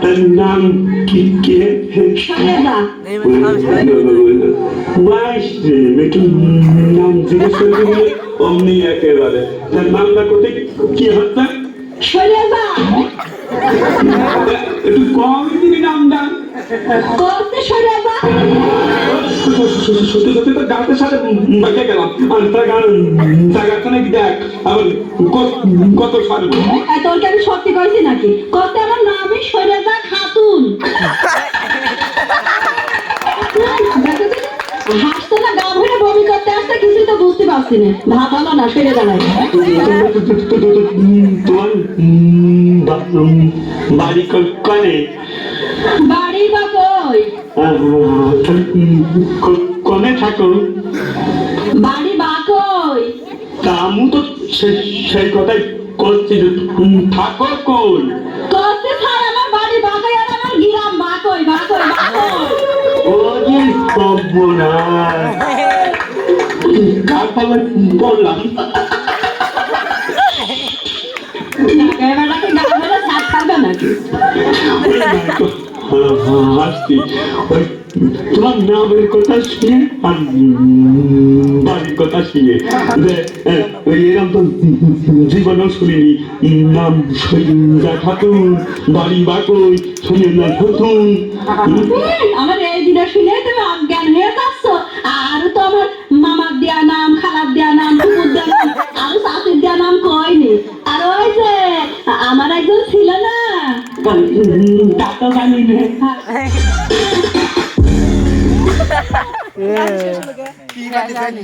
তার নাম কি কে সরেদা মাসে একটু নাম জিজ্ঞেস করে দিলে অমনি একেবারে তার নামটা কোথায় কি হত্যা সরেদা একটু কম দিবি নামটা করতে সরেদা সত্যি সত্যি তো গাছের সাথে বেঁচে গেলাম আর তার জায়গাটা নাকি দেখ আমার কত সারব তোরকে আমি সত্যি কইছি নাকি করতে আমার নামই সরেদা খাতুন হাসতো না গা ভরে বমি করতে আসতে কিছুই তো বুঝতে পারছি না ভাত হলো না সরেদা নাই তোমার বাড়ি কনে বাড়ি বা কই কনে থাকো বাড়ি বা কই তা আমি তো সেই কথাই করছি যে থাকো কই করতে ছাড় আমার বাড়ি বা কই আর আমার গ্রাম বা কই বা কই বা কই ওরে সর্বনাশ কার পাল্লায় পড়লাম এবারটাকে গা ভরে ছাদ খাবে নাকি হাসছি ওই তোমার নামের কথা শুনে আর বাড়ির কথা শুনে ওই এরকম তো জীবনেও শুনিনি নাম সৈন্দা খাতুন বাড়ি বাকই সৈন্দা খাতুন আমার এই দিনে শুনে তুমি অজ্ঞান হয়ে যাচ্ছ আর তো আমার মামার দেয়া নাম খালার দেয়া নাম কুকুর দেয়া নাম আর শাশুর দেয়া নাম কয়নি আর ওই যে আমার একজন ছিল না তা তো জানি না কি জানি